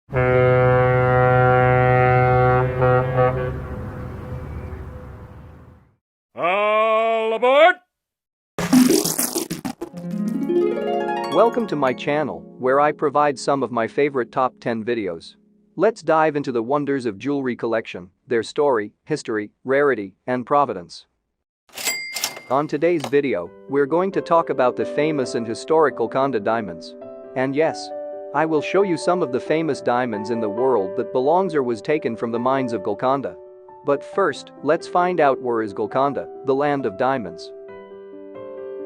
All aboard! Welcome to my channel, where I provide some of my favorite top 10 videos. Let's dive into the wonders of jewelry collection, their story, history, rarity, and provenance. On today's video, we're going to talk about the famous and historic Golconda diamonds. And yes, I will show you some of the famous diamonds in the world that belongs or was taken from the mines of Golconda. But first, let's find out where is Golconda, the land of diamonds.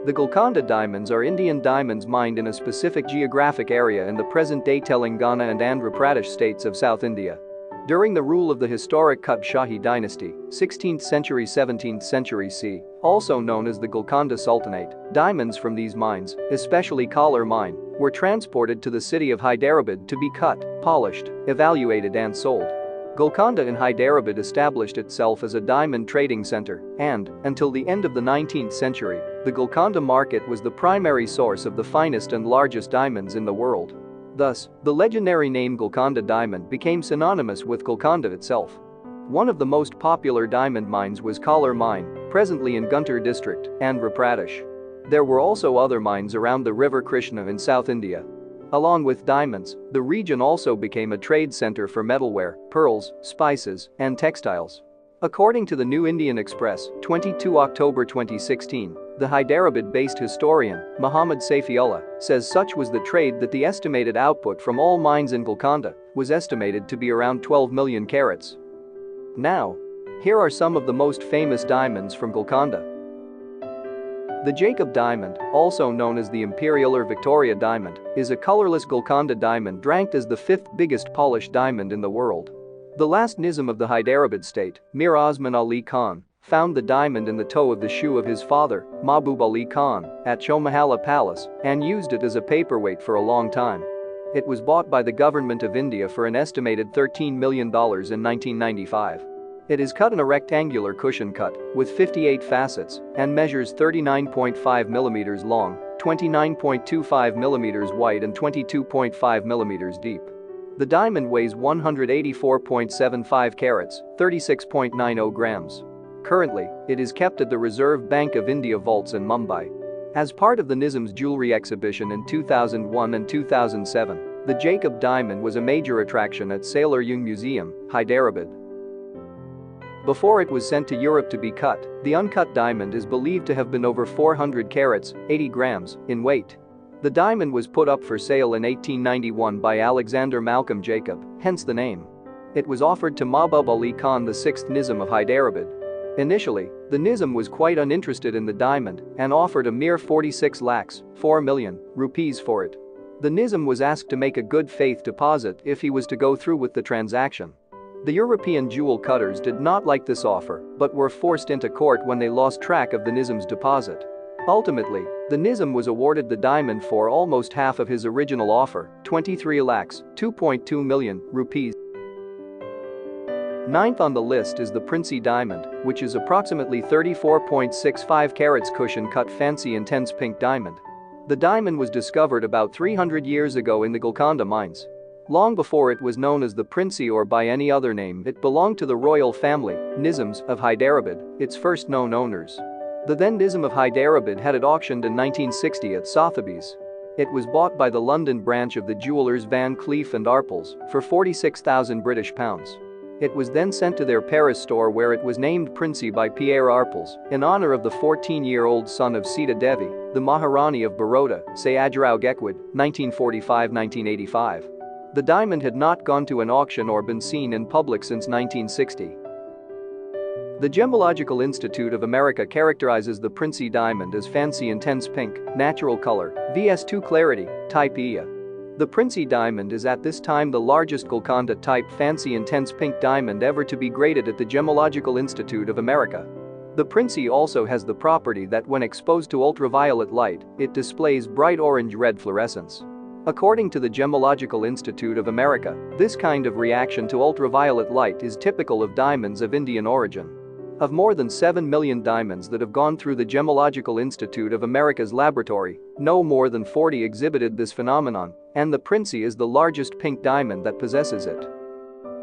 The Golconda diamonds are Indian diamonds mined in a specific geographic area in the present-day Telangana and Andhra Pradesh states of South India. During the rule of the historic Qutb Shahi dynasty, 16th century-17th century c., also known as the Golconda Sultanate, diamonds from these mines, especially Kolar mine, were transported to the city of Hyderabad to be cut, polished, evaluated and sold. Golconda in Hyderabad established itself as a diamond trading center, and, until the end of the 19th century, the Golconda market was the primary source of the finest and largest diamonds in the world. Thus, the legendary name Golconda diamond became synonymous with Golconda itself. One of the most popular diamond mines was Kolar mine, presently in Guntur district, Andhra Pradesh. There were also other mines around the river Krishna in South India. Along with diamonds, the region also became a trade center for metalware, pearls, spices, and textiles. According to the New Indian Express, 22 October 2016, the Hyderabad-based historian, Muhammad Saifiullah, says such was the trade that the estimated output from all mines in Golconda was estimated to be around 12 million carats. Now, here are some of the most famous diamonds from Golconda. The Jacob diamond, also known as the Imperial or Victoria diamond, is a colorless Golconda diamond ranked as the fifth biggest polished diamond in the world. The last Nizam of the Hyderabad state, Mir Osman Ali Khan, found the diamond in the toe of the shoe of his father, Mahbub Ali Khan, at Chomahalla Palace and used it as a paperweight for a long time. It was bought by the government of India for an estimated $13 million in 1995. It is cut in a rectangular cushion cut with 58 facets and measures 39.5 mm long, 29.25 mm wide and 22.5 mm deep. The diamond weighs 184.75 carats, 36.90 grams. Currently, it is kept at the Reserve Bank of India vaults in Mumbai. As part of the Nizam's jewelry exhibition in 2001 and 2007, the Jacob diamond was a major attraction at Sailor Jung Museum, Hyderabad. Before it was sent to Europe to be cut, the uncut diamond is believed to have been over 400 carats, 80 grams, in weight. The diamond was put up for sale in 1891 by Alexander Malcolm Jacob, hence the name. It was offered to Mahbub Ali Khan, the 6th Nizam of Hyderabad. Initially, the Nizam was quite uninterested in the diamond and offered a mere 46 lakhs, 4 million, rupees for it. The Nizam was asked to make a good faith deposit if he was to go through with the transaction. The European jewel cutters did not like this offer but were forced into court when they lost track of the Nizam's deposit. Ultimately, the Nizam was awarded the diamond for almost half of his original offer, 23 lakhs, 2.2 million, rupees. Ninth on the list is the Princy diamond, which is approximately 34.65 carats cushion-cut fancy intense pink diamond. The diamond was discovered about 300 years ago in the Golconda mines. Long before it was known as the Princy or by any other name, it belonged to the royal family, Nizams, of Hyderabad, its first known owners. The then Nizam of Hyderabad had it auctioned in 1960 at Sotheby's. It was bought by the London branch of the jewelers Van Cleef and Arpels for £46,000. It was then sent to their Paris store where it was named Princy by Pierre Arpels in honor of the 14-year-old son of Sita Devi, the Maharani of Baroda, Sayajrao Gaekwad, 1945-1985. The diamond had not gone to an auction or been seen in public since 1960. The Gemological Institute of America characterizes the Princy diamond as fancy intense pink, natural color, VS2 clarity, type Ia. The Princy diamond is at this time the largest Golconda type fancy intense pink diamond ever to be graded at the Gemological Institute of America. The Princy also has the property that when exposed to ultraviolet light, it displays bright orange-red fluorescence. According to the Gemological Institute of America, this kind of reaction to ultraviolet light is typical of diamonds of Indian origin. Of more than 7 million diamonds that have gone through the Gemological Institute of America's laboratory, no more than 40 exhibited this phenomenon, and the Princey is the largest pink diamond that possesses it.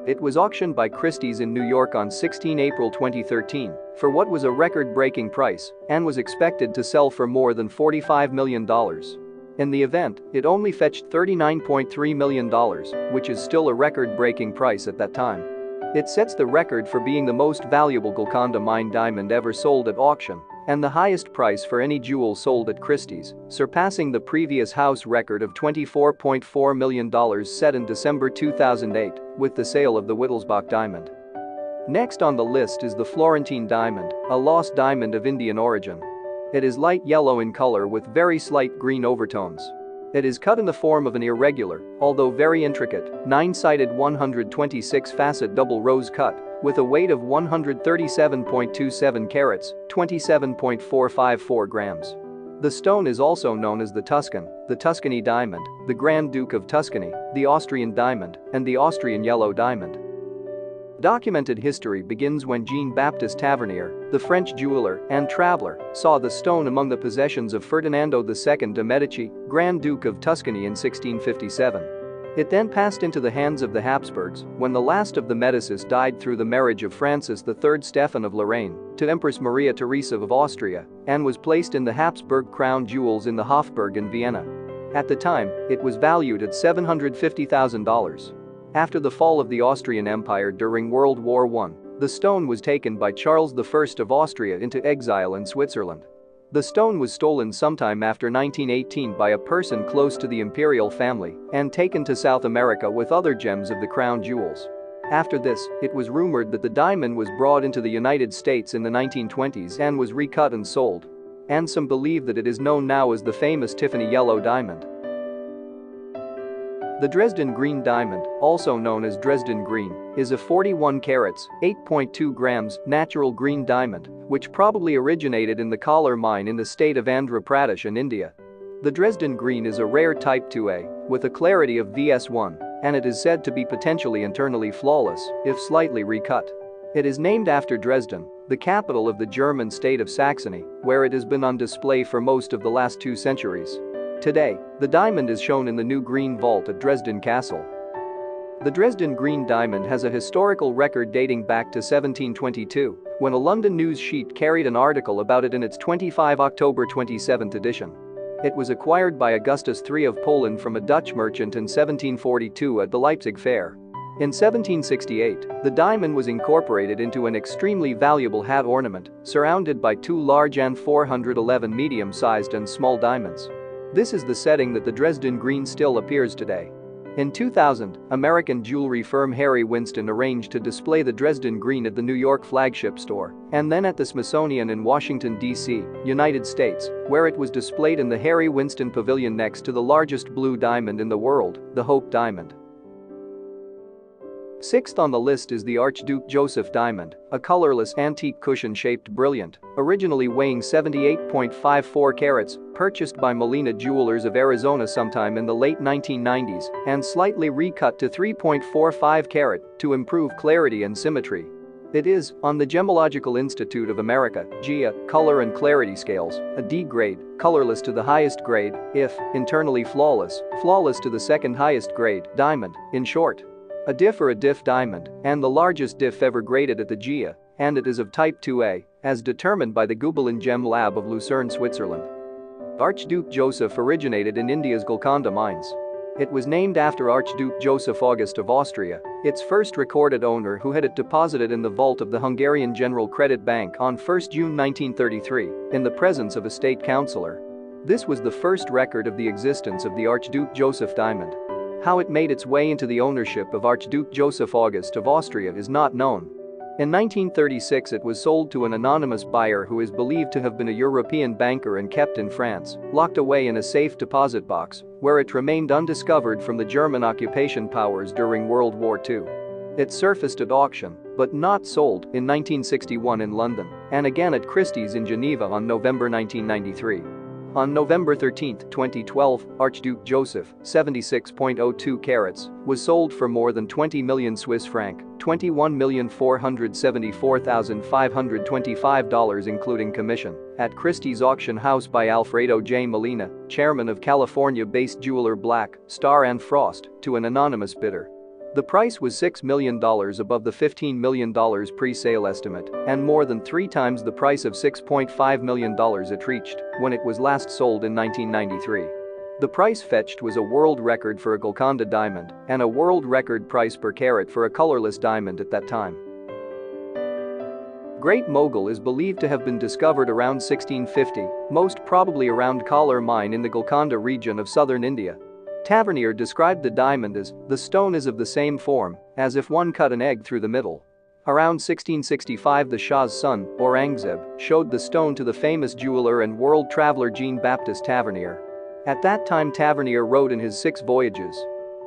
It was auctioned by Christie's in New York on 16 April 2013 for what was a record-breaking price and was expected to sell for more than $45 million. In the event, it only fetched $39.3 million, which is still a record-breaking price at that time. It sets the record for being the most valuable Golconda mine diamond ever sold at auction and the highest price for any jewel sold at Christie's, surpassing the previous house record of $24.4 million set in December 2008 with the sale of the Wittelsbach diamond. Next on the list is the Florentine diamond, a lost diamond of Indian origin. It is light yellow in color with very slight green overtones. It is cut in the form of an irregular, although very intricate, 9-sided 126-facet double rose cut with a weight of 137.27 carats, 27.454 grams. The stone is also known as the Tuscan, the Tuscany diamond, the Grand Duke of Tuscany, the Austrian diamond, and the Austrian yellow diamond. Documented history begins when Jean-Baptiste Tavernier, the French jeweler and traveler, saw the stone among the possessions of Ferdinando II de' Medici, Grand Duke of Tuscany in 1657. It then passed into the hands of the Habsburgs when the last of the Medicis died through the marriage of Francis III Stephen of Lorraine to Empress Maria Theresa of Austria and was placed in the Habsburg crown jewels in the Hofburg in Vienna. At the time, it was valued at $750,000. After the fall of the Austrian Empire during World War I, the stone was taken by Charles I of Austria into exile in Switzerland. The stone was stolen sometime after 1918 by a person close to the imperial family and taken to South America with other gems of the crown jewels. After this, it was rumored that the diamond was brought into the United States in the 1920s and was recut and sold. And some believe that it is known now as the famous Tiffany yellow diamond. The Dresden Green diamond, also known as Dresden Green, is a 41 carats, 8.2 grams natural green diamond, which probably originated in the Kolar mine in the state of Andhra Pradesh in India. The Dresden Green is a rare type 2A with a clarity of VS1, and it is said to be potentially internally flawless if slightly recut. It is named after Dresden, the capital of the German state of Saxony, where it has been on display for most of the last 2 centuries. Today, the diamond is shown in the new Green Vault at Dresden Castle. The Dresden Green diamond has a historical record dating back to 1722, when a London news sheet carried an article about it in its 25 October 27 edition. It was acquired by Augustus III of Poland from a Dutch merchant in 1742 at the Leipzig Fair. In 1768, the diamond was incorporated into an extremely valuable hat ornament, surrounded by 2 large and 411 medium-sized and small diamonds. This is the setting that the Dresden Green still appears today. In 2000, American jewelry firm Harry Winston arranged to display the Dresden Green at the New York flagship store and then at the Smithsonian in Washington, D.C., United States, where it was displayed in the Harry Winston Pavilion next to the largest blue diamond in the world, the Hope Diamond. Sixth on the list is the Archduke Joseph diamond, a colorless antique cushion-shaped brilliant, originally weighing 78.54 carats, purchased by Molina Jewelers of Arizona sometime in the late 1990s and slightly recut to 3.45 carat to improve clarity and symmetry. It is, on the Gemological Institute of America (GIA) color and clarity scales, a D grade, colorless to the highest grade, if internally flawless, flawless to the second highest grade, diamond, in short. A diff or a diff diamond, and the largest diff ever graded at the GIA, and it is of type 2A, as determined by the Gubelin Gem Lab of Lucerne, Switzerland. Archduke Joseph originated in India's Golconda mines. It was named after Archduke Joseph August of Austria, its first recorded owner, who had it deposited in the vault of the Hungarian General Credit Bank on 1 June 1933, in the presence of a state councillor. This was the first record of the existence of the Archduke Joseph diamond. How it made its way into the ownership of Archduke Joseph August of Austria is not known. In 1936 it was sold to an anonymous buyer who is believed to have been a European banker and kept in France, locked away in a safe deposit box, where it remained undiscovered from the German occupation powers during World War II. It surfaced at auction, but not sold, in 1961 in London, and again at Christie's in Geneva on November 1993. On November 13, 2012, Archduke Joseph, 76.02 carats, was sold for more than 20 million Swiss franc, $21,474,525 including commission, at Christie's auction house by Alfredo J. Molina, chairman of California-based jeweler Black, Star & Frost, to an anonymous bidder. The price was $6 million above the $15 million pre-sale estimate and more than 3 times the price of $6.5 million it reached when it was last sold in 1993. The price fetched was a world record for a Golconda diamond and a world record price per carat for a colorless diamond at that time. Great Mogul is believed to have been discovered around 1650, most probably around Kalar mine in the Golconda region of southern India. Tavernier described the diamond as, "The stone is of the same form, as if one cut an egg through the middle." Around 1665 the Shah's son, Aurangzeb, showed the stone to the famous jeweler and world traveler Jean-Baptiste Tavernier. At that time Tavernier wrote in his 6 voyages,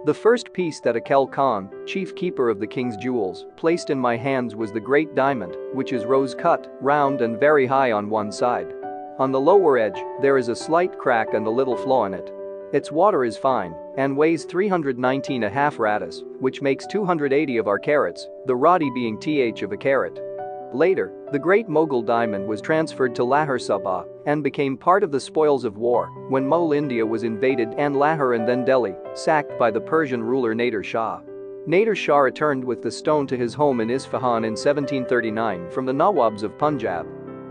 "The first piece that Akel Khan, chief keeper of the king's jewels, placed in my hands was the great diamond, which is rose-cut, round and very high on one side. On the lower edge, there is a slight crack and a little flaw in it. Its water is fine and weighs 319.5 ratas, which makes 280 of our carats, the rati being th of a carat." Later, the Great Mogul diamond was transferred to Lahore Subah and became part of the spoils of war when Mughal India was invaded and Lahore and then Delhi, sacked by the Persian ruler Nader Shah. Nader Shah returned with the stone to his home in Isfahan in 1739 from the Nawabs of Punjab.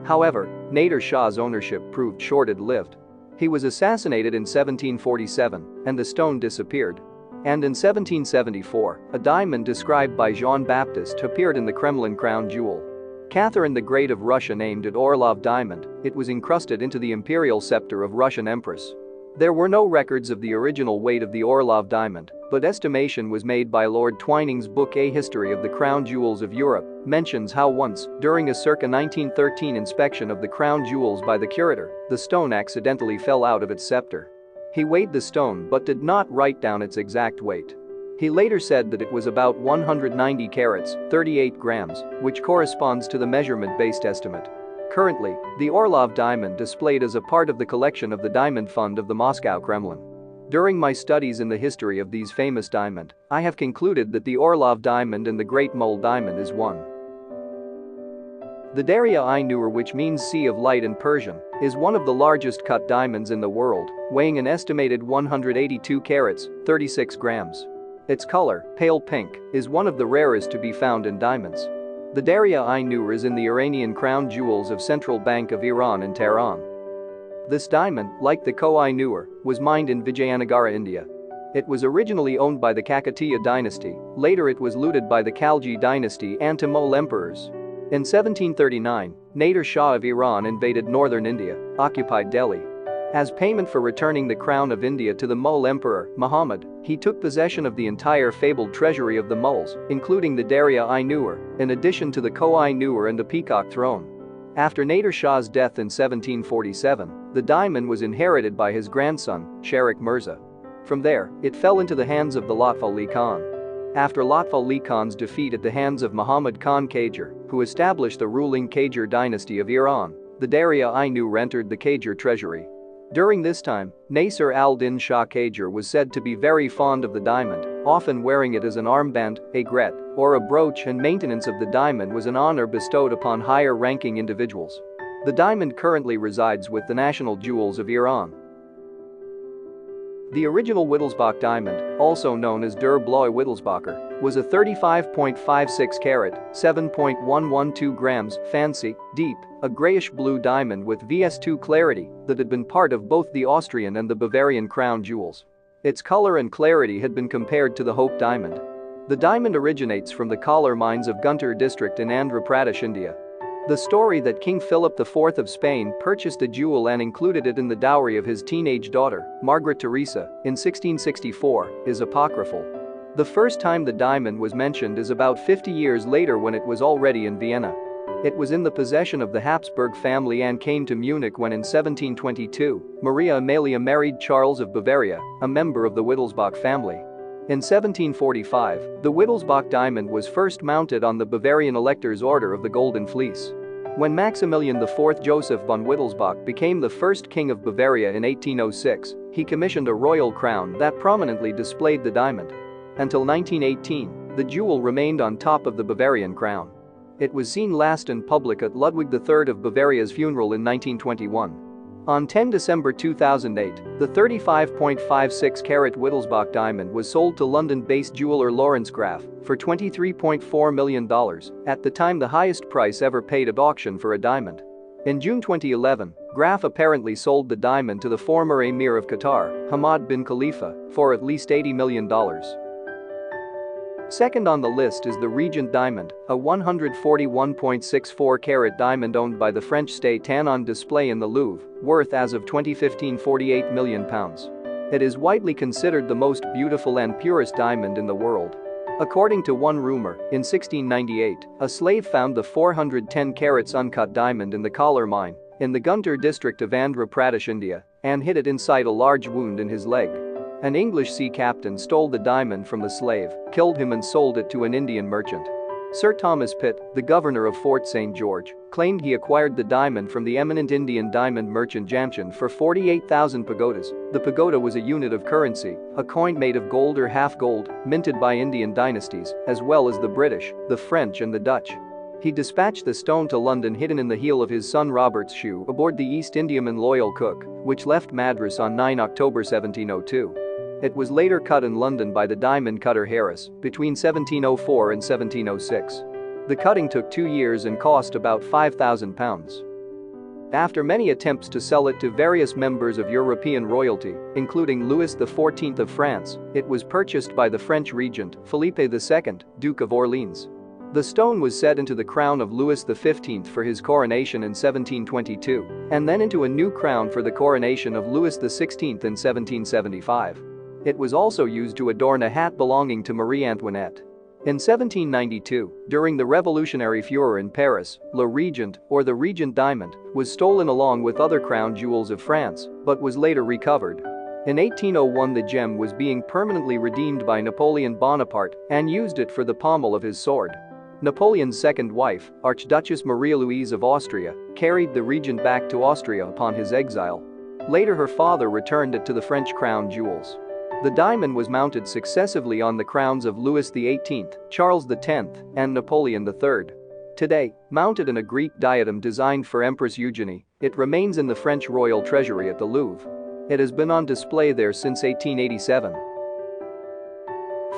However, Nader Shah's ownership proved short-lived. He was assassinated in 1747 and the stone disappeared. And in 1774, a diamond described by Jean-Baptiste appeared in the Kremlin crown jewel. Catherine the Great of Russia named it Orlov diamond. It was encrusted into the imperial scepter of Russian empress. There were no records of the original weight of the Orlov diamond, but estimation was made by Lord Twining's book A History of the Crown Jewels of Europe, mentions how once, during a circa 1913 inspection of the crown jewels by the curator, the stone accidentally fell out of its scepter. He weighed the stone but did not write down its exact weight. He later said that it was about 190 carats, 38 grams, which corresponds to the measurement-based estimate. Currently, the Orlov diamond displayed as a part of the collection of the Diamond Fund of the Moscow Kremlin. During my studies in the history of these famous diamond, I have concluded that the Orlov diamond and the Great Mogul diamond is one. The Darya-i-Nur, which means Sea of Light in Persian, is one of the largest cut diamonds in the world, weighing an estimated 182 carats, 36 grams. Its color, pale pink, is one of the rarest to be found in diamonds. The Darya-i-Nur is in the Iranian crown jewels of Central Bank of Iran in Tehran. This diamond, like the Koh-i-Noor, was mined in Vijayanagara, India. It was originally owned by the Kakatiya dynasty, later it was looted by the Khalji dynasty and Mughal emperors. In 1739, Nader Shah of Iran invaded northern India, occupied Delhi. As payment for returning the crown of India to the Mughal emperor, Muhammad, he took possession of the entire fabled treasury of the Mughals, including the Darya-i-Nur, in addition to the Koh-i-Noor and the Peacock throne. After Nader Shah's death in 1747, the diamond was inherited by his grandson, Sharik Mirza. From there, it fell into the hands of the Lutf Ali Khan. After Lutf Ali Khan's defeat at the hands of Muhammad Khan Qajar, who established the ruling Qajar dynasty of Iran, the Darya-i-Nur entered the Qajar treasury. During this time, Nasir al-Din Shah Qajar was said to be very fond of the diamond, often wearing it as an armband, a gret, or a brooch, and maintenance of the diamond was an honor bestowed upon higher-ranking individuals. The diamond currently resides with the National Jewels of Iran. The original Wittelsbach diamond, also known as Der Blaue Wittelsbacher, was a 35.56 carat, 7.112 grams, fancy, deep, a grayish-blue diamond with VS2 clarity that had been part of both the Austrian and the Bavarian crown jewels. Its color and clarity had been compared to the Hope diamond. The diamond originates from the Kalar mines of Guntur district in Andhra Pradesh, India. The story that King Philip IV of Spain purchased the jewel and included it in the dowry of his teenage daughter, Margaret Teresa, in 1664, is apocryphal. The first time the diamond was mentioned is about 50 years later when it was already in Vienna. It was in the possession of the Habsburg family and came to Munich when in 1722, Maria Amelia married Charles of Bavaria, a member of the Wittelsbach family. In 1745, the Wittelsbach diamond was first mounted on the Bavarian Elector's Order of the Golden Fleece. When Maximilian IV Joseph von Wittelsbach became the first king of Bavaria in 1806, he commissioned a royal crown that prominently displayed the diamond. Until 1918, the jewel remained on top of the Bavarian crown. It was seen last in public at Ludwig III of Bavaria's funeral in 1921. On 10 December 2008, the 35.56-carat Wittelsbach diamond was sold to London-based jeweler Lawrence Graff for $23.4 million, at the time the highest price ever paid at auction for a diamond. In June 2011, Graff apparently sold the diamond to the former Emir of Qatar, Hamad bin Khalifa, for at least $80 million. Second on the list is the Regent diamond, a 141.64-carat diamond owned by the French state and on display in the Louvre, worth as of 2015 £48 million. It is widely considered the most beautiful and purest diamond in the world. According to one rumor, in 1698, a slave found the 410 carats uncut diamond in the Kalar mine, in the Guntur district of Andhra Pradesh, India, and hid it inside a large wound in his leg. An English sea captain stole the diamond from the slave, killed him and sold it to an Indian merchant. Sir Thomas Pitt, the governor of Fort St. George, claimed he acquired the diamond from the eminent Indian diamond merchant Jamchand for 48,000 pagodas. The pagoda was a unit of currency, a coin made of gold or half gold, minted by Indian dynasties, as well as the British, the French and the Dutch. He dispatched the stone to London hidden in the heel of his son Robert's shoe aboard the East Indiaman Loyal Cook, which left Madras on 9 October 1702. It was later cut in London by the diamond cutter Harris between 1704 and 1706. The cutting took 2 years and cost about £5,000. After many attempts to sell it to various members of European royalty, including Louis XIV of France, it was purchased by the French regent Philippe II, Duke of Orleans. The stone was set into the crown of Louis XV for his coronation in 1722, and then into a new crown for the coronation of Louis XVI in 1775. It was also used to adorn a hat belonging to Marie Antoinette. In 1792, during the Revolutionary Furor in Paris, Le Regent, or the Regent diamond, was stolen along with other crown jewels of France, but was later recovered. In 1801, the gem was being permanently redeemed by Napoleon Bonaparte and used it for the pommel of his sword. Napoleon's second wife, Archduchess Maria Louise of Austria, carried the Regent back to Austria upon his exile. Later her father returned it to the French crown jewels. The diamond was mounted successively on the crowns of Louis XVIII, Charles X, and Napoleon III. Today, mounted in a Greek diadem designed for Empress Eugenie, it remains in the French royal treasury at the Louvre. It has been on display there since 1887.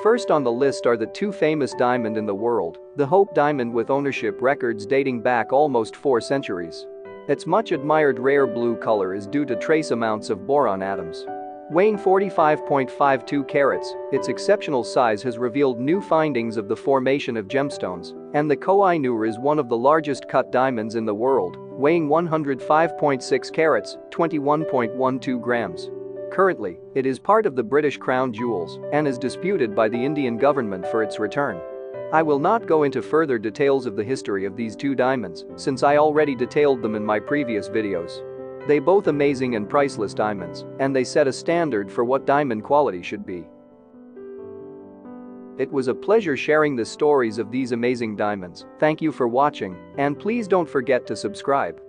First on the list are the two famous diamonds in the world, the Hope diamond with ownership records dating back almost 4 centuries. Its much admired rare blue color is due to trace amounts of boron atoms. Weighing 45.52 carats, its exceptional size has revealed new findings of the formation of gemstones, and the Koh-i-Noor is one of the largest cut diamonds in the world, weighing 105.6 carats, 21.12 grams. Currently, it is part of the British Crown Jewels and is disputed by the Indian government for its return. I will not go into further details of the history of these two diamonds, since I already detailed them in my previous videos. They both amazing and priceless diamonds, and they set a standard for what diamond quality should be. It was a pleasure sharing the stories of these amazing diamonds. Thank you for watching, and please don't forget to subscribe.